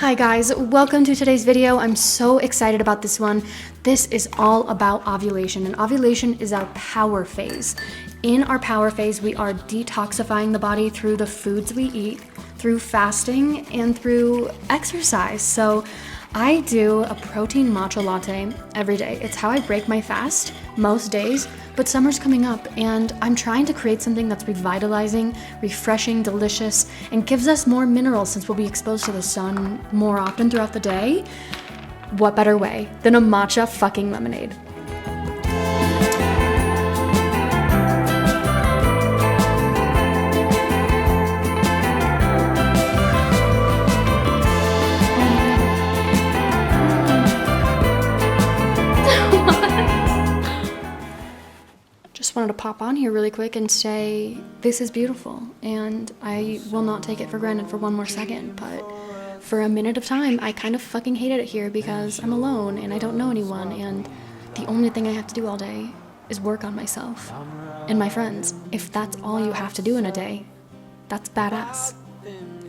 Hi guys, welcome to today's video. I'm so excited about this one. This is all about ovulation, and ovulation is our power phase. In our power phase, we are detoxifying the body through the foods we eat, through fasting, and through exercise. So I do a protein matcha latte every day. It's how I break my fast most days, but summer's coming up and I'm trying to create something that's revitalizing, refreshing, delicious, and gives us more minerals since we'll be exposed to the sun more often throughout the day. What better way than a matcha fucking lemonade? Wanted to pop on here really quick and say this is beautiful, and I will not take it for granted for one more second, but for a minute of time I kind of fucking hated it here because I'm alone and I don't know anyone, and the only thing I have to do all day is work on myself and my friends. If that's all you have to do in a day, that's badass.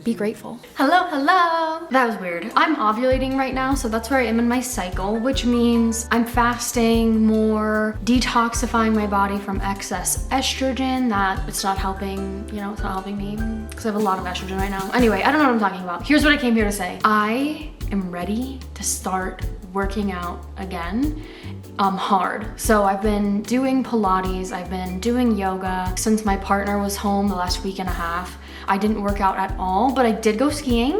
Be grateful. Hello. That was weird. I'm ovulating right now, so that's where I am in my cycle, which means I'm fasting more, detoxifying my body from excess estrogen that it's not helping, it's not helping me because I have a lot of estrogen right now. Anyway, I don't know what I'm talking about. Here's what I came here to say. I am ready to start working out again. Hard. So I've been doing Pilates, I've been doing yoga since my partner was home the last week and a half. I didn't work out at all, but I did go skiing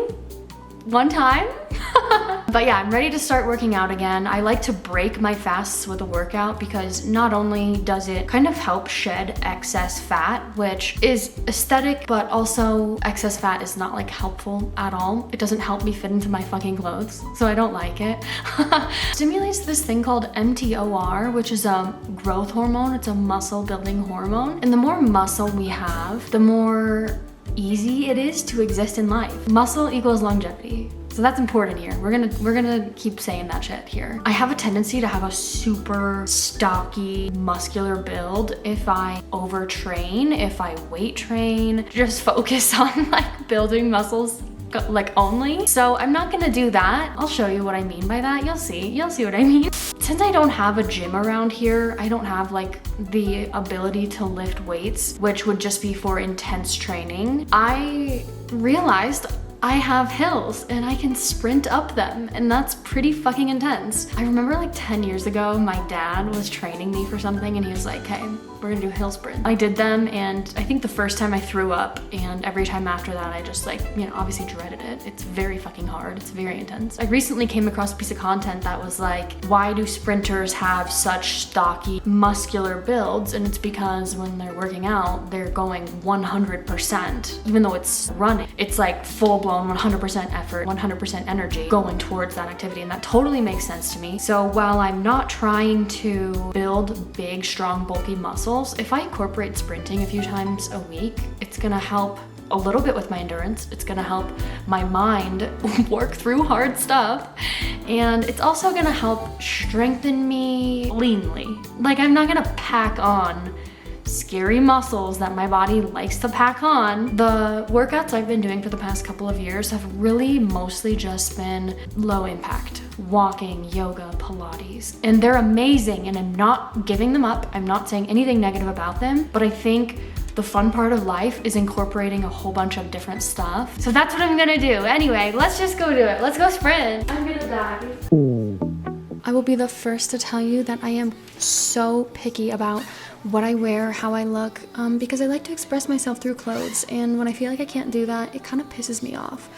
one time. But yeah, I'm ready to start working out again. I like to break my fasts with a workout because not only does it kind of help shed excess fat, which is aesthetic, but also excess fat is not like helpful at all. It doesn't help me fit into my fucking clothes, so I don't like it. Stimulates this thing called mTOR, which is a growth hormone. It's a muscle building hormone. And the more muscle we have, the more easy it is to exist in life. Muscle equals longevity. So that's important here. We're gonna keep saying that shit here. I have a tendency to have a super stocky, muscular build if I overtrain, if I weight train, just focus on like building muscles like only. So I'm not gonna do that. I'll show you what I mean by that. You'll see what I mean. Since I don't have a gym around here, I don't have like the ability to lift weights, which would just be for intense training. I realized I have hills and I can sprint up them, and that's pretty fucking intense. I remember like 10 years ago, my dad was training me for something and he was like, hey, we're gonna do hill sprints. I did them, and I think the first time I threw up, and every time after that I just like, obviously dreaded it. It's very fucking hard, it's very intense. I recently came across a piece of content that was like, why do sprinters have such stocky, muscular builds? And it's because when they're working out, they're going 100%, even though it's running. It's like full-blown 100% effort, 100% energy going towards that activity, and that totally makes sense to me. So while I'm not trying to build big, strong, bulky muscles, if I incorporate sprinting a few times a week, it's gonna help a little bit with my endurance. It's gonna help my mind work through hard stuff, and it's also gonna help strengthen me leanly. Like, I'm not gonna pack on scary muscles that my body likes to pack on. The workouts I've been doing for the past couple of years have really mostly just been low impact. Walking, yoga, Pilates, and they're amazing, and I'm not giving them up. I'm not saying anything negative about them, but I think the fun part of life is incorporating a whole bunch of different stuff. So that's what I'm gonna do. Anyway, let's just go do it. Let's go sprint. I'm gonna die. I will be the first to tell you that I am so picky about what I wear, how I look, because I like to express myself through clothes, and when I feel like I can't do that, it kind of pisses me off.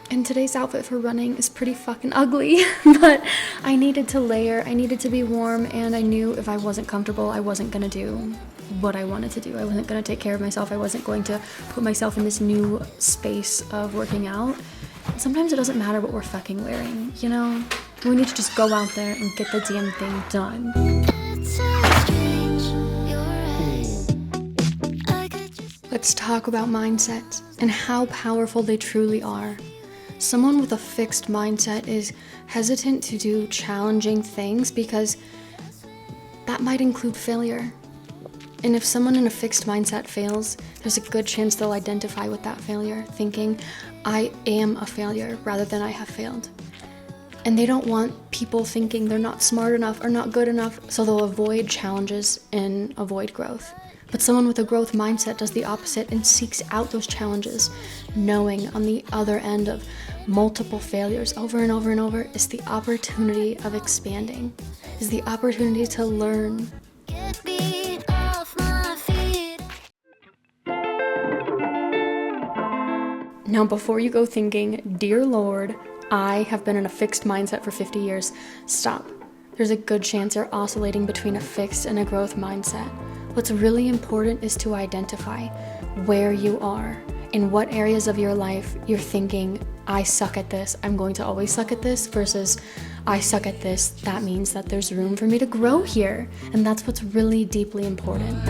And today's outfit for running is pretty fucking ugly, but I needed to layer, I needed to be warm, and I knew if I wasn't comfortable, I wasn't gonna do what I wanted to do. I wasn't gonna take care of myself. I wasn't going to put myself in this new space of working out. Sometimes it doesn't matter what we're fucking wearing, We need to just go out there and get the damn thing done. Let's talk about mindsets and how powerful they truly are. Someone with a fixed mindset is hesitant to do challenging things because that might include failure. And if someone in a fixed mindset fails, there's a good chance they'll identify with that failure, thinking, I am a failure rather than I have failed. And they don't want people thinking they're not smart enough or not good enough, so they'll avoid challenges and avoid growth. But someone with a growth mindset does the opposite and seeks out those challenges, knowing on the other end of multiple failures over and over and over is the opportunity of expanding, is the opportunity to learn. Get me off my feet. Now, before you go thinking, dear Lord, I have been in a fixed mindset for 50 years, stop. There's a good chance you're oscillating between a fixed and a growth mindset. What's really important is to identify where you are, in what areas of your life you're thinking, I suck at this, I'm going to always suck at this, versus I suck at this, that means that there's room for me to grow here. And that's what's really deeply important.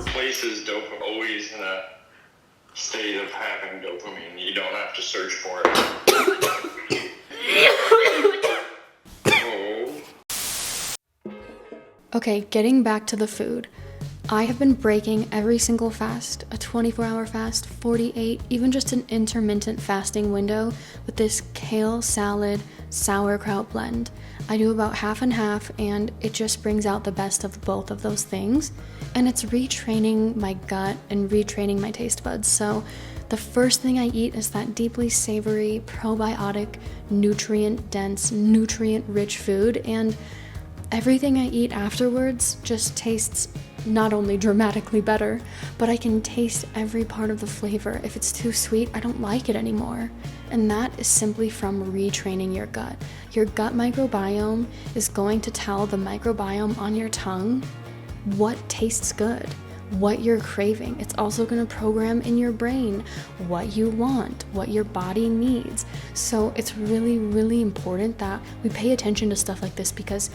Place is always in a state of having dopamine. You don't have to search for it. Okay, getting back to the food. I have been breaking every single fast, a 24-hour fast, 48, even just an intermittent fasting window with this kale salad sauerkraut blend. I do about half and half, and it just brings out the best of both of those things. And it's retraining my gut and retraining my taste buds. So the first thing I eat is that deeply savory, probiotic, nutrient-dense, nutrient-rich food, and everything I eat afterwards just tastes not only dramatically better, but I can taste every part of the flavor. If it's too sweet, I don't like it anymore. And that is simply from retraining your gut. Your gut microbiome is going to tell the microbiome on your tongue what tastes good, what you're craving. It's also going to program in your brain what you want, what your body needs. So it's really, really important that we pay attention to stuff like this, because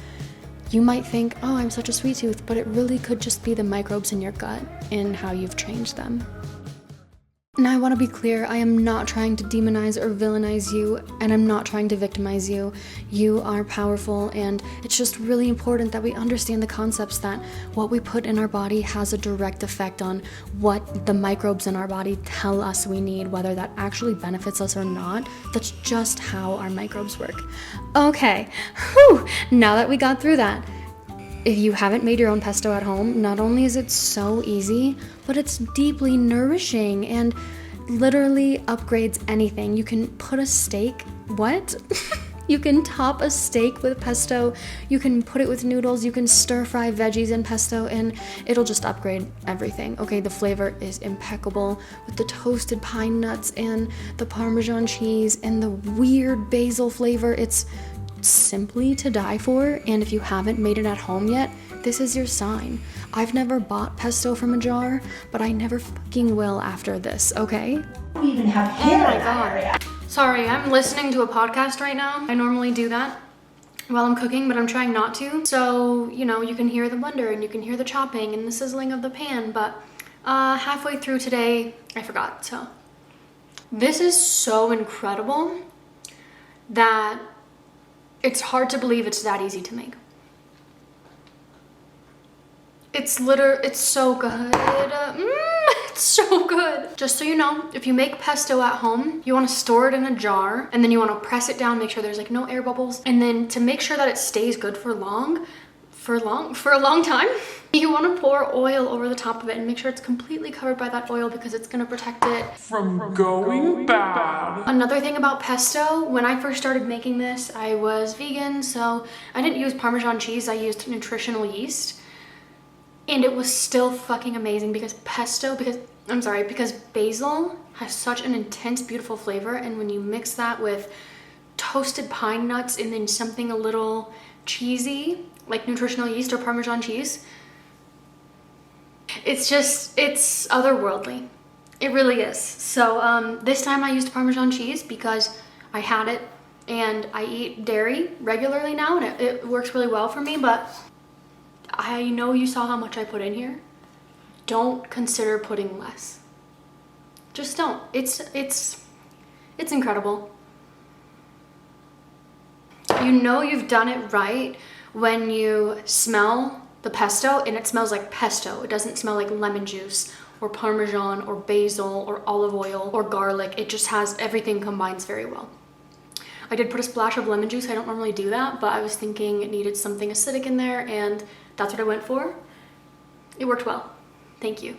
you might think, oh, I'm such a sweet tooth, but it really could just be the microbes in your gut and how you've changed them. Now, I want to be clear, I am not trying to demonize or villainize you, and I'm not trying to victimize you. You are powerful, and it's just really important that we understand the concepts that what we put in our body has a direct effect on what the microbes in our body tell us we need, whether that actually benefits us or not. That's just how our microbes work. Okay, whew, now that we got through that, if you haven't made your own pesto at home, not only is it so easy, but it's deeply nourishing and literally upgrades anything. You can put a steak, what? You can top a steak with pesto, you can put it with noodles, you can stir fry veggies in pesto, and it'll just upgrade everything. Okay, the flavor is impeccable with the toasted pine nuts and the Parmesan cheese and the weird basil flavor. It's simply to die for, and if you haven't made it at home yet, this is your sign. I've never bought pesto from a jar, but I never fucking will after this, okay? We even have hair. Oh my god. Sorry, I'm listening to a podcast right now. I normally do that while I'm cooking, but I'm trying not to. So, you know, you can hear the blender and you can hear the chopping and the sizzling of the pan, but halfway through today, I forgot. So this is so incredible that it's hard to believe it's that easy to make. It's so good. It's so good. Just so you know, if you make pesto at home, you want to store it in a jar, and then you want to press it down, make sure there's like no air bubbles, and then to make sure that it stays good for a long time, you want to pour oil over the top of it and make sure it's completely covered by that oil, because it's going to protect it from going bad. Another thing about pesto, when I first started making this, I was vegan, so I didn't use Parmesan cheese, I used nutritional yeast. And it was still fucking amazing, because because basil has such an intense, beautiful flavor, and when you mix that with toasted pine nuts and then something a little cheesy, like nutritional yeast or Parmesan cheese, it's otherworldly. It really is. So this time I used Parmesan cheese because I had it, and I eat dairy regularly now, and it works really well for me, but I know you saw how much I put in here. Don't consider putting less. Just don't. It's incredible. You know you've done it right when you smell the pesto, and it smells like pesto. It doesn't smell like lemon juice or Parmesan or basil or olive oil or garlic. It just has, everything combines very well. I did put a splash of lemon juice. I don't normally do that, but I was thinking it needed something acidic in there, and that's what I went for. It worked well. Thank you.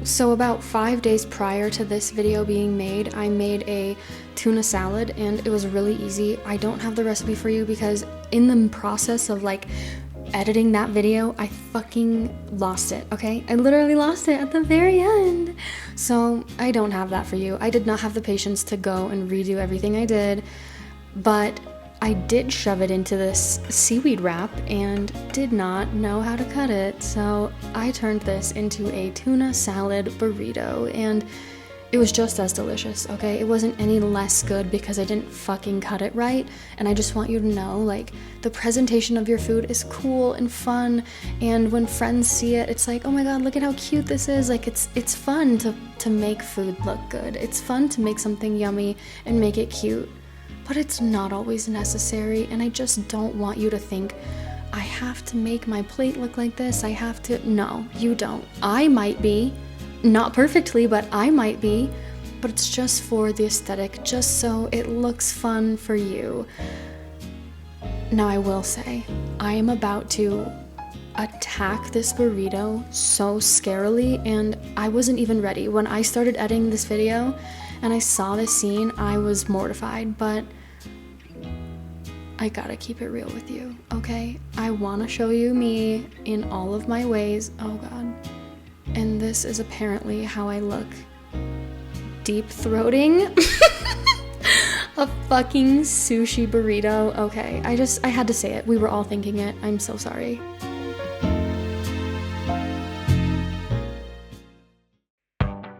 So about 5 days prior to this video being made, I made a tuna salad, and it was really easy. I don't have the recipe for you because in the process of like editing that video, I fucking lost it, okay? I literally lost it at the very end. So I don't have that for you. I did not have the patience to go and redo everything I did, but I did shove it into this seaweed wrap and did not know how to cut it. So I turned this into a tuna salad burrito, and it was just as delicious, okay? It wasn't any less good because I didn't fucking cut it right. And I just want you to know, like, the presentation of your food is cool and fun. And when friends see it, it's like, oh my God, look at how cute this is. Like, it's fun to make food look good. It's fun to make something yummy and make it cute. But it's not always necessary, and I just don't want you to think, I have to make my plate look like this, I have to. No, you don't. I might be, not perfectly, but I might be, but it's just for the aesthetic, just so it looks fun for you. Now I will say, I am about to attack this burrito so scarily, and I wasn't even ready. When I started editing this video and I saw this scene, I was mortified, but I gotta keep it real with you, okay? I wanna show you me in all of my ways. Oh God. And this is apparently how I look. Deep throating a fucking sushi burrito. Okay, I had to say it. We were all thinking it. I'm so sorry.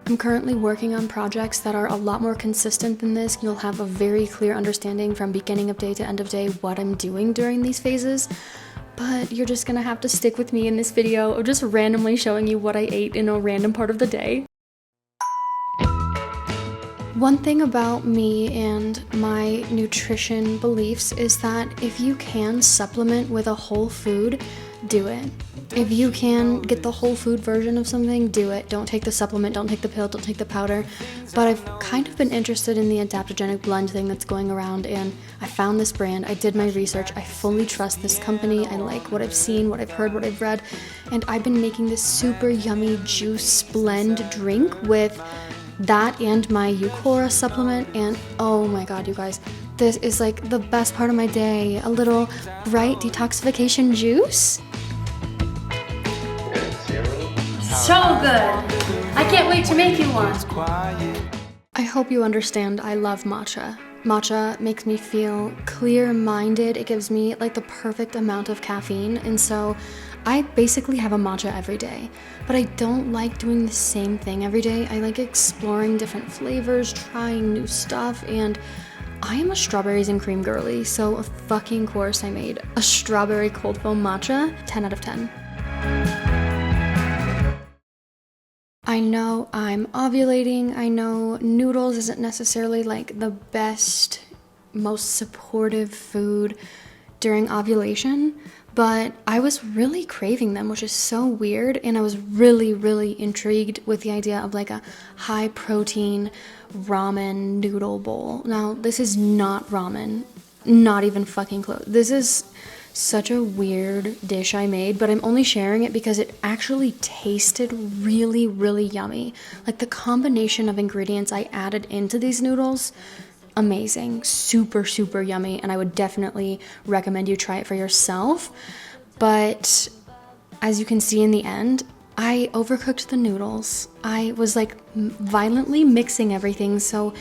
I'm currently working on projects that are a lot more consistent than this. You'll have a very clear understanding from beginning of day to end of day what I'm doing during these phases, but you're just gonna have to stick with me in this video of just randomly showing you what I ate in a random part of the day. One thing about me and my nutrition beliefs is that if you can supplement with a whole food, do it. If you can get the whole food version of something, do it. Don't take the supplement, don't take the pill, don't take the powder. But I've kind of been interested in the adaptogenic blend thing that's going around, and I found this brand. I did my research. I fully trust this company. I like what I've seen, what I've heard, what I've read. And I've been making this super yummy juice blend drink with that and my Eucora supplement, and oh my God, you guys, this is like the best part of my day. A little bright detoxification juice. So good! I can't wait to make you one. I hope you understand I love matcha. Matcha makes me feel clear-minded. It gives me like the perfect amount of caffeine, and so I basically have a matcha every day. But I don't like doing the same thing every day. I like exploring different flavors, trying new stuff, and I am a strawberries and cream girly, so of fucking course I made a strawberry cold foam matcha. 10 out of 10. I know I'm ovulating. I know noodles isn't necessarily like the best, most supportive food during ovulation, but I was really craving them, which is so weird, and I was really, really intrigued with the idea of like a high protein ramen noodle bowl. Now, this is not ramen, not even fucking close. This is such a weird dish I made, but I'm only sharing it because it actually tasted really, really yummy. Like the combination of ingredients I added into these noodles, amazing, super, super yummy, and I would definitely recommend you try it for yourself. But as you can see in the end, I overcooked the noodles. I was like violently mixing everything, so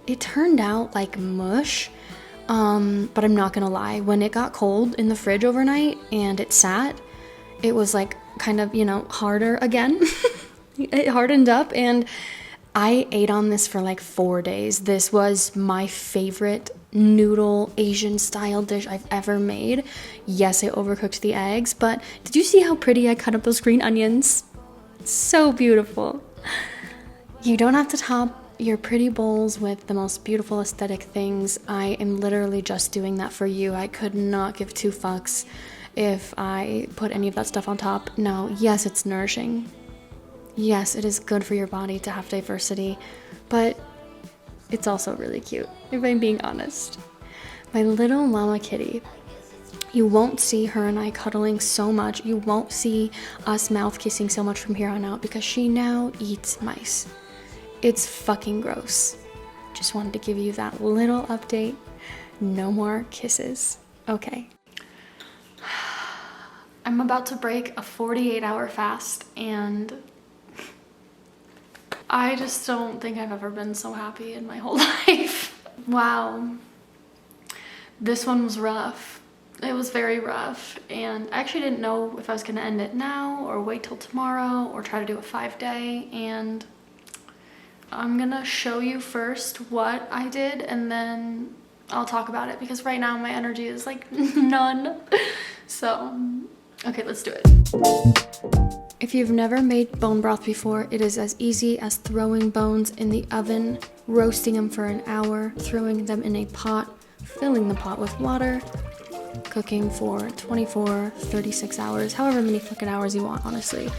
it turned out like mush. But I'm not gonna lie, when it got cold in the fridge overnight and it sat, it was like kind of, harder again. It hardened up, and I ate on this for like 4 days. This was my favorite noodle Asian style dish I've ever made. Yes, I overcooked the eggs, but did you see how pretty I cut up those green onions? So beautiful. You don't have to top your pretty bowls with the most beautiful aesthetic things. I am literally just doing that for you. I could not give two fucks. if I put any of that stuff on top. Now, yes, it's nourishing. Yes, it is good for your body to have diversity, but it's also really cute, if I'm being honest. My little llama kitty. You won't see her and I cuddling so much. You won't see us mouth kissing so much from here on out because she now eats mice. It's fucking gross. Just wanted to give you that little update. No more kisses. Okay. I'm about to break a 48-hour fast and I just don't think I've ever been so happy in my whole life. Wow. This one was rough. It was very rough, and I actually didn't know if I was gonna end it now or wait till tomorrow or try to do a 5-day, and I'm gonna show you first what I did and then I'll talk about it because right now my energy is like none. So, okay, let's do it. If you've never made bone broth before, it is as easy as throwing bones in the oven, roasting them for an hour, throwing them in a pot, filling the pot with water, cooking for 24, 36 hours, however many fucking hours you want, honestly.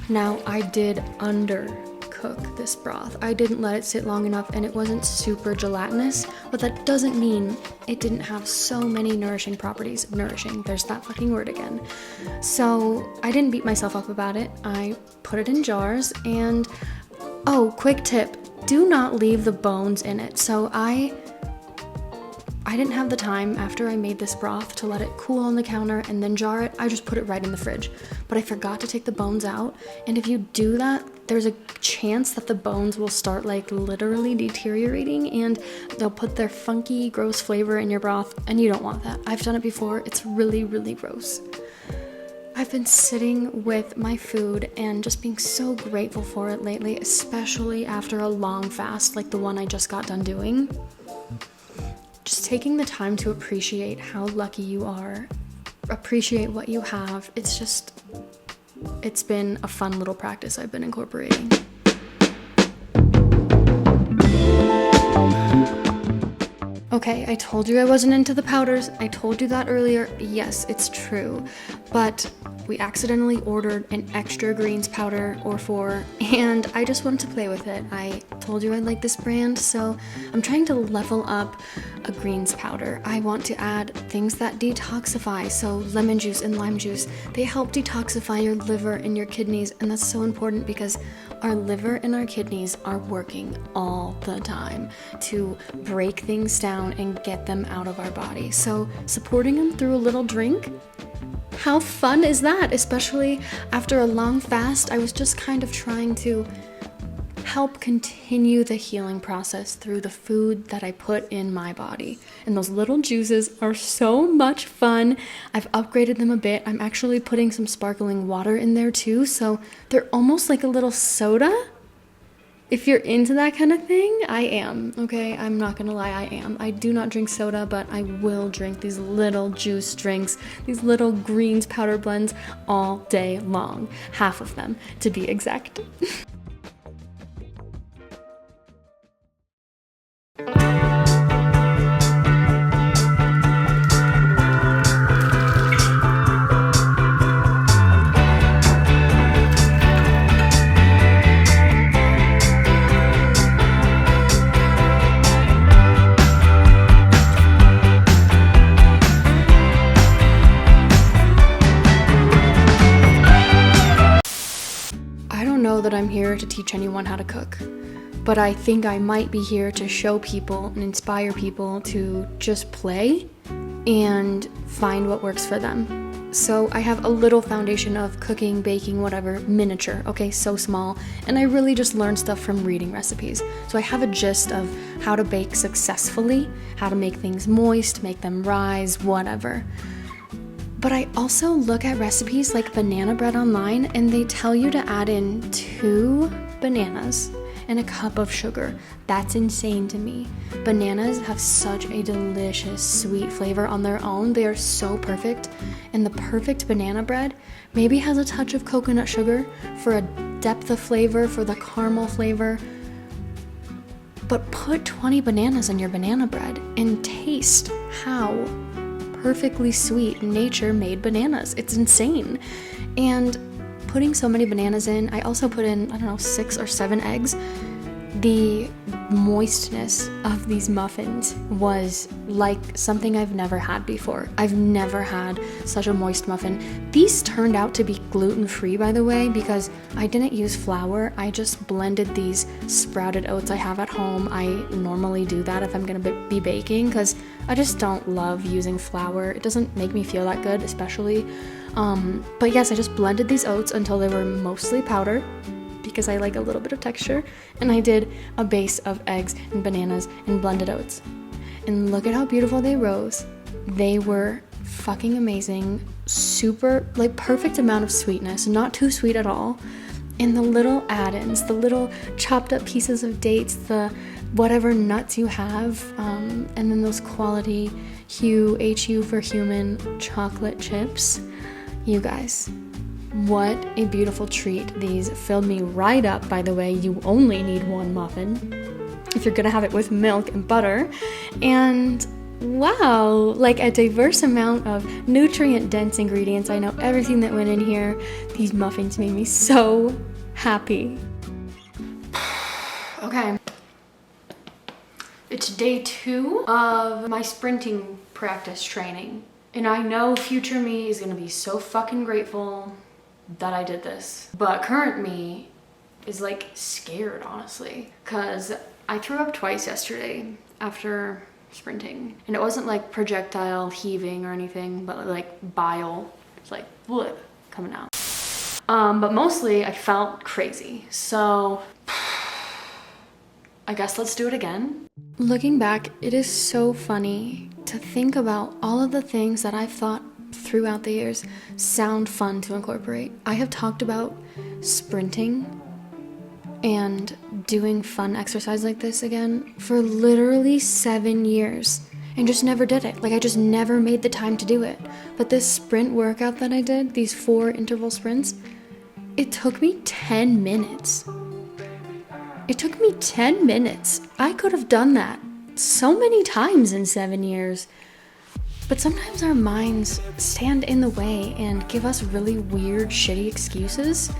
Now, I did undercook this broth. I didn't let it sit long enough and it wasn't super gelatinous, but that doesn't mean it didn't have so many nourishing properties. Nourishing, there's that fucking word again. So I didn't beat myself up about it. I put it in jars and, oh, quick tip, do not leave the bones in it. So I didn't have the time after I made this broth to let it cool on the counter and then jar it. I just put it right in the fridge. But I forgot to take the bones out. And if you do that, there's a chance that the bones will start like literally deteriorating and they'll put their funky, gross flavor in your broth. And you don't want that. I've done it before. It's really, really gross. I've been sitting with my food and just being so grateful for it lately, especially after a long fast like the one I just got done doing. Just taking the time to appreciate how lucky you are, appreciate what you have. It's been a fun little practice I've been incorporating. Okay, I told you I wasn't into the powders. I told you that earlier. Yes, it's true. But we accidentally ordered an extra greens powder or 4, and I just wanted to play with it. I told you I like this brand, so I'm trying to level up a greens powder. I want to add things that detoxify, so lemon juice and lime juice. They help detoxify your liver and your kidneys, and that's so important because our liver and our kidneys are working all the time to break things down and get them out of our body. So supporting them through a little drink, how fun is that? Especially after a long fast, I was just kind of trying to help continue the healing process through the food that I put in my body. And those little juices are so much fun. I've upgraded them a bit. I'm actually putting some sparkling water in there too, so they're almost like a little soda. If you're into that kind of thing, I am, okay? I'm not gonna lie, I am. I do not drink soda, but I will drink these little juice drinks, these little greens powder blends all day long. Half of them, to be exact. That I'm here to teach anyone how to cook, but I think I might be here to show people and inspire people to just play and find what works for them. So I have a little foundation of cooking, baking, whatever, miniature, okay, so small, and I really just learned stuff from reading recipes. So I have a gist of how to bake successfully, how to make things moist, make them rise, whatever. But I also look at recipes like banana bread online and they tell you to add in 2 bananas and a cup of sugar. That's insane to me. Bananas have such a delicious sweet flavor on their own. They are so perfect. And the perfect banana bread maybe has a touch of coconut sugar for a depth of flavor, for the caramel flavor. But put 20 bananas in your banana bread and taste how perfectly sweet nature-made bananas. It's insane. And putting so many bananas in, I also put in, I don't know, 6 or 7 eggs. The moistness of these muffins was like something I've never had before. I've never had such a moist muffin. These turned out to be gluten-free, by the way, because I didn't use flour. I just blended these sprouted oats I have at home. I normally do that if I'm gonna be baking, because I just don't love using flour. It doesn't make me feel that good, especially. But yes, I just blended these oats until they were mostly powder, because I like a little bit of texture, and I did a base of eggs and bananas and blended oats. And look at how beautiful they rose. They were fucking amazing, super, like, perfect amount of sweetness, not too sweet at all. And the little add-ins, the little chopped up pieces of dates, the whatever nuts you have, and then those quality HU for human chocolate chips. You guys, what a beautiful treat. These filled me right up. By the way, you only need 1 muffin if you're gonna have it with milk and butter. And wow, like a diverse amount of nutrient-dense ingredients. I know everything that went in here. These muffins made me so happy. Okay. It's day 2 of my sprinting practice training. And I know future me is gonna be so fucking grateful that I did this. But current me is like scared, honestly, because I threw up twice yesterday after sprinting. And it wasn't like projectile heaving or anything, but like bile. It's like blip coming out. But mostly I felt crazy. So I guess let's do it again. Looking back, it is so funny to think about all of the things that I've thought throughout the years sound fun to incorporate. I have talked about sprinting and doing fun exercise like this again for literally 7 years and just never did it. Like, I just never made the time to do it. But this sprint workout that I did, these 4 interval sprints, it took me 10 minutes. It took me 10 minutes. I could have done that so many times in 7 years. But sometimes our minds stand in the way and give us really weird, shitty excuses.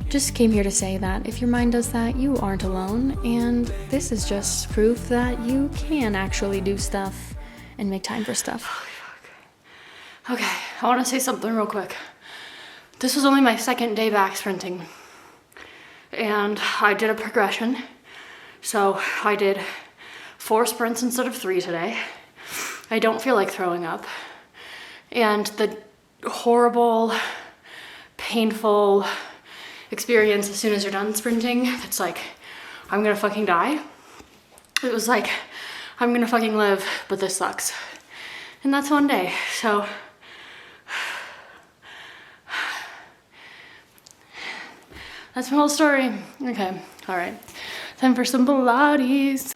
Just came here to say that if your mind does that, you aren't alone, and this is just proof that you can actually do stuff and make time for stuff. Okay, I want to say something real quick. This was only my 2nd day back sprinting, and I did a progression. So I did 4 sprints instead of 3 today. I don't feel like throwing up. And the horrible, painful experience as soon as you're done sprinting, it's like, I'm gonna fucking die. It was like, I'm gonna fucking live, but this sucks. And that's 1 day, so. That's my whole story. Okay, all right. Time for some Pilates.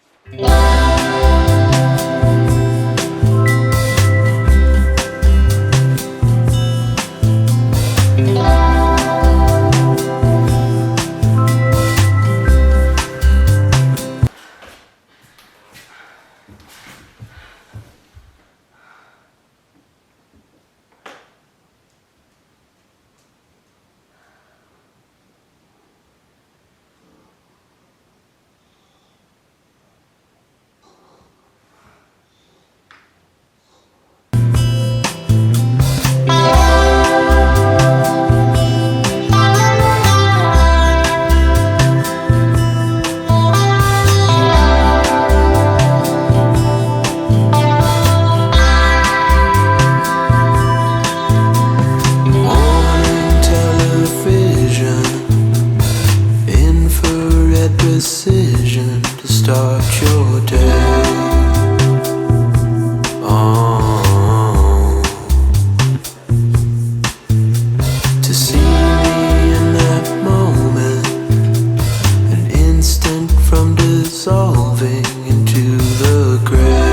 Decision to start your day. To see me in that moment, an instant from dissolving into the grave.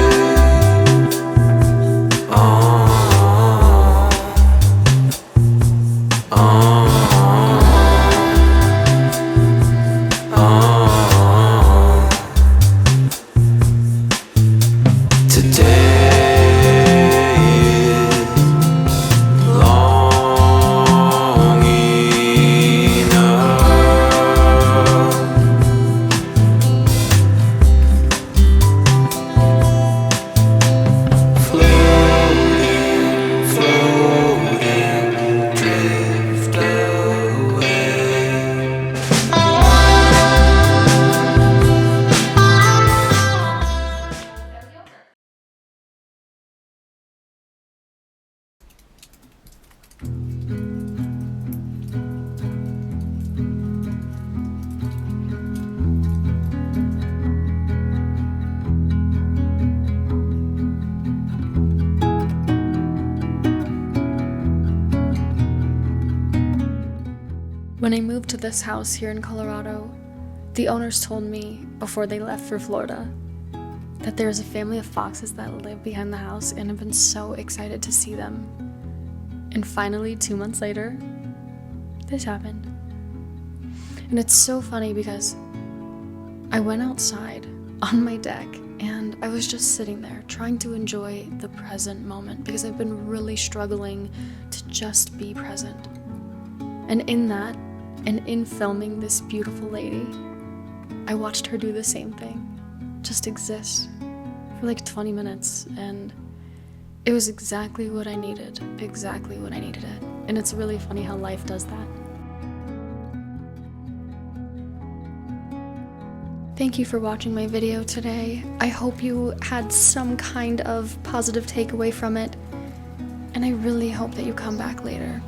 When I moved to this house here in Colorado, the owners told me before they left for Florida that there's a family of foxes that live behind the house, and I've been so excited to see them. And finally, 2 months later, this happened. And it's so funny because I went outside on my deck and I was just sitting there trying to enjoy the present moment because I've been really struggling to just be present. And in that, and in filming this beautiful lady, I watched her do the same thing. Just exist for like 20 minutes, and it was exactly what I needed. Exactly what I needed it. And it's really funny how life does that. Thank you for watching my video today. I hope you had some kind of positive takeaway from it, and I really hope that you come back later.